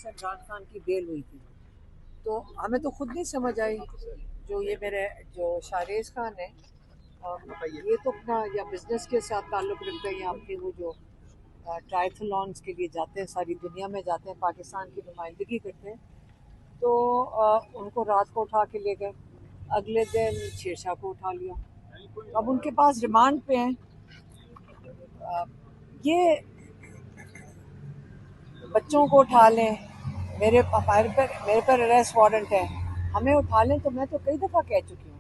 से इमरान खान की बेल हुई थी, तो हमें तो खुद नहीं समझ आई। जो ये मेरे जो शाहरेज खान है, ये तो अपना या बिजनेस के साथ ताल्लुक़ रखते हैं या अपनी वो जो ट्रायथलॉन्स के लिए जाते हैं, सारी दुनिया में जाते हैं, पाकिस्तान की नुमाइंदगी करते हैं, तो उनको रात को उठा के ले गए, अगले दिन शेरशाह को उठा लिया, अब उनके पास रिमांड पे हैं। ये बच्चों को उठा लें, मेरे पर अरेस्ट वारंट है, हमें उठा लें, तो मैं तो कई दफ़ा कह चुकी हूँ,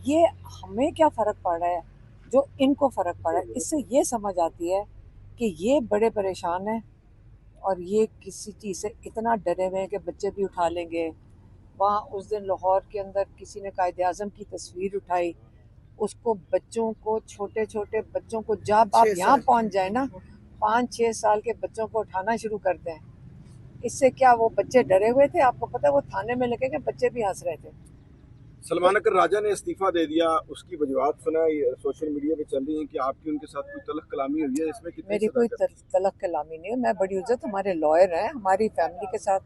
ये हमें क्या फ़र्क पड़ रहा है, जो इनको फ़र्क पड़ रहा है। इससे ये समझ आती है कि ये बड़े परेशान हैं और ये किसी चीज़ से इतना डरे हुए हैं कि बच्चे भी उठा लेंगे। वहाँ उस दिन लाहौर के अंदर किसी ने कायदे आज़म की तस्वीर उठाई, उसको बच्चों को, छोटे छोटे बच्चों को, जब आप यहाँ पहुँच जाए ना, 5-6 साल के बच्चों को उठाना शुरू करते हैं। इससे क्या वो बच्चे डरे हुए थे? आपको पता है वो थाने में लगे, बच्चे भी हंस रहे थे। सलमान अकर राजा ने इस्तीफा दे दिया, उसकी वजूहत सुनाई, सोशल मीडिया पे चल रही है कि आपकी उनके साथ कोई तलख कलामी हुई है, इसमें कितनी मेरी कोई तलख कलामी नहीं है, मैं बड़ी इज्जत, हमारे लॉयर हैं, हमारी फैमिली के साथ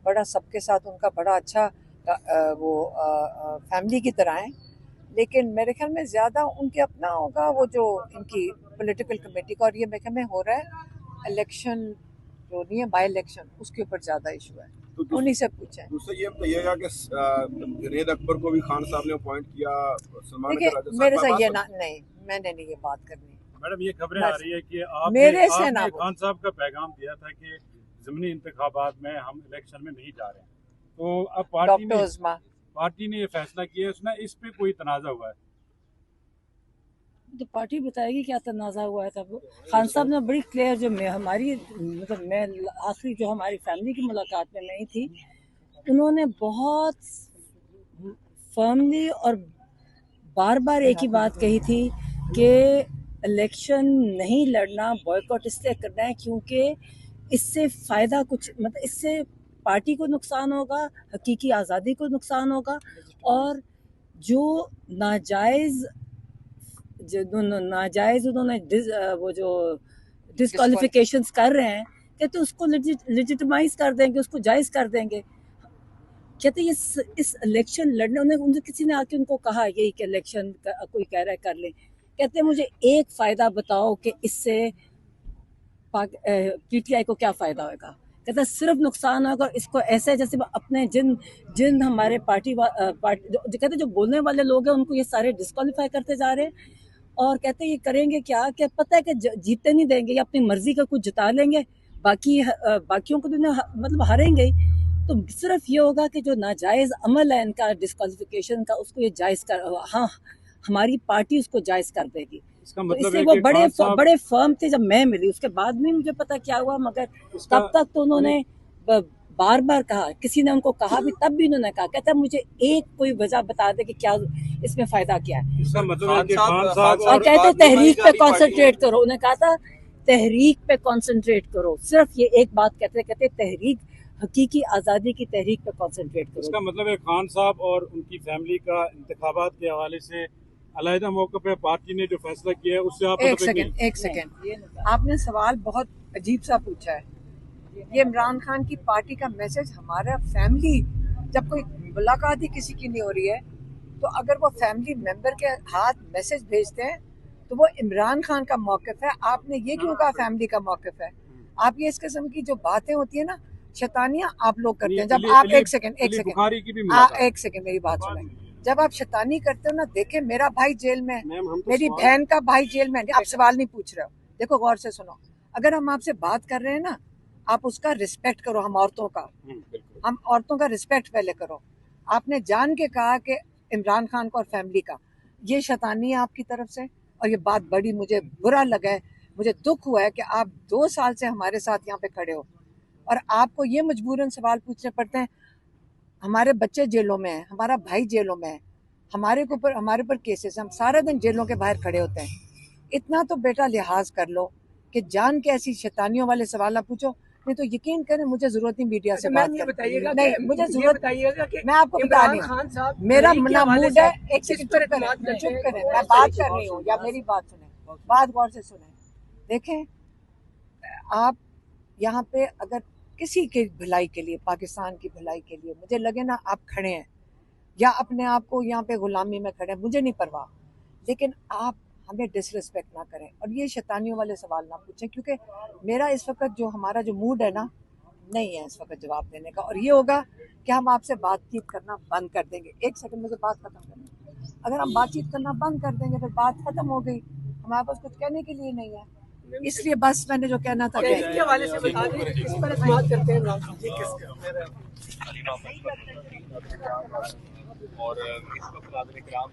बड़ा, सबके साथ उनका बड़ा अच्छा वो फैमिली की तरह है, लेकिन मेरे ख्याल में ज़्यादा उनके अपना होगा वो जो इनकी पॉलिटिकल कमेटी का, और ये मेरे ख्याल में हो रहा है इलेक्शन जो नहीं है, बाई इलेक्शन, उसके ऊपर ज़्यादा इशू है, तो उन्हीं से पूछें। दूसरा ये बताइएगा कि जुनैद अकबर को भी खान साहब ने अपॉइंट किया, सलमान देखिए अकर मेरे से ये ना, नहीं, मैंने नहीं ये बात करनी। मैडम ये खबरें आ रही है कि आपने खान साहब का पैगाम दिया था कि ज़मीनी इंतखाबात में हम इलेक्शन में नहीं जा रहे हैं, तो अब पार्टी ने ये फैसला किया है, उसमें इस पे कोई तनाज़ा हुआ है? तो पार्टी बताएगी क्या तनाज़ा हुआ है। तब खान साहब ने बड़ी क्लियर, जो हमारी मतलब मैं आखिरी जो हमारी फैमिली की मुलाकात में नहीं थी, उन्होंने बहुत फर्मली और बार बार एक ही बात कही थी कि इलेक्शन नहीं लड़ना, बॉयकॉट इसलिए करना है क्योंकि इससे फ़ायदा कुछ, मतलब इससे पार्टी को नुकसान होगा, हकीकी आज़ादी को नुकसान होगा, और जो नाजायज़ उन्होंने वो जो डिस्क्वालिफिकेशंस कर रहे हैं, कहते उसको लेजिटिमाइज कर देंगे, उसको जायज़ कर देंगे। कहते इस इलेक्शन लड़ने, उन्हें किसी ने आके उनको कहा यही कि इलेक्शन कोई कह रहा है कर लें, कहते मुझे एक फ़ायदा बताओ कि इससे पीटीआई को क्या फ़ायदा होगा। कहता सिर्फ नुकसान होगा, इसको ऐसे जैसे अपने जिन हमारे पार्टी जो कहते जो बोलने वाले लोग हैं उनको ये सारे डिस्क्वालीफाई करते जा रहे हैं, और कहते ये करेंगे क्या कि पता है कि जीतने नहीं देंगे, या अपनी मर्जी का कुछ जिता लेंगे, बाकियों को तो मतलब हारेंगे ही। तो सिर्फ ये होगा कि जो नाजायज़ अमल है इनका डिस्क्वालिफिकेशन का, उसको ये जायज़ कर, हाँ हमारी पार्टी उसको जायज़ कर देगी। इसका मतलब इससे वो बड़े फर्म थे। जब मैं मिली उसके बाद में मुझे पता क्या हुआ, मगर तब तक तो उन्होंने बार बार कहा, किसी ने उनको कहा भी, तब भी उन्होंने कहा, कहता मुझे एक कोई वजह बता दे कि क्या इसमें फायदा क्या है। इसका मतलब है कि खान साहब और कहते तहरीक पे कंसंट्रेट करो, उन्होंने कहा था तहरीक पे कंसंट्रेट करो, सिर्फ ये एक बात कहते तहरीक, हकीकी आज़ादी की तहरीक पे कंसंट्रेट करो। इसका मतलब है खान साहब और उनकी फैमिली का इंतखाबात के हवाले से अलहदा मौके पे पार्टी ने जो फैसला किया है उससे आप एक सेकंड, आपने सवाल बहुत अजीब सा पूछा है। ये इमरान खान की पार्टी का मैसेज, हमारा फैमिली, जब कोई मुलाकात ही किसी की नहीं हो रही है, तो अगर वो फैमिली मेंबर के हाथ मैसेज भेजते हैं तो वो इमरान खान का मौक़िफ़ है। आपने ये क्यों कहा फैमिली का मौक़िफ़ है? आप ये इस किस्म की जो बातें होती है ना, शैतानियां आप लोग करते हैं। जब आप एक सेकंड मेरी बात सुनें, जब आप शैतानी करते हो ना, देखे मेरा भाई जेल में, मेरी बहन का भाई जेल में, आप सवाल नहीं पूछ रहे हो, देखो गौर से सुनो। अगर हम आपसे बात कर रहे हैं ना, आप उसका रिस्पेक्ट करो, हम औरतों का रिस्पेक्ट पहले करो। आपने जान के कहा कि इमरान खान को और फैमिली का, ये शैतानी है आपकी तरफ से, और ये बात बड़ी मुझे बुरा लगा है, मुझे दुख हुआ है कि आप 2 साल से हमारे साथ यहाँ पे खड़े हो और आपको ये मजबूरन सवाल पूछने पड़ते हैं। हमारे बच्चे जेलों में हैं, हमारा भाई जेलों में है, हमारे ऊपर केसेस, हम सारा दिन जेलों के बाहर खड़े होते हैं। इतना तो बेटा लिहाज कर लो कि जान के ऐसी शैतानियों वाले सवाल ना पूछो, नहीं तो यकीन करें मुझे जरूरत नहीं मीडिया से बात बताइएगा, नहीं मुझे जरूरत बताइएगा कि मैं आपको बता रही हूँ, मेरा ना मूड है। एक सेकंड चुप करें, मैं बात कर रही हूँ, या मेरी बात सुने, बात गौर से सुने। देखें, आप यहाँ पे अगर किसी की भलाई के लिए, पाकिस्तान की भलाई के लिए मुझे लगे ना आप खड़े हैं या अपने आप को यहाँ पे गुलामी में खड़े हैं, मुझे नहीं परवाह, लेकिन आप हमें डिसरिस्पेक्ट ना करें और ये शैतानियों वाले सवाल ना पूछें, क्योंकि मेरा इस वक्त जो हमारा जो मूड है ना नहीं है इस वक्त जवाब देने का। और ये होगा कि हम आपसे बातचीत करना बंद कर देंगे। एक सेकंड मुझे बात खत्म करनी, अगर हम बातचीत करना बंद कर देंगे फिर बात खत्म हो गई, हमारे पास कुछ कहने के लिए नहीं है। इसलिए बस मैंने जो कहना था के हवाले से बता दें किस पर बात करते हैं और इस वक्त नाज़रीन-ए-किराम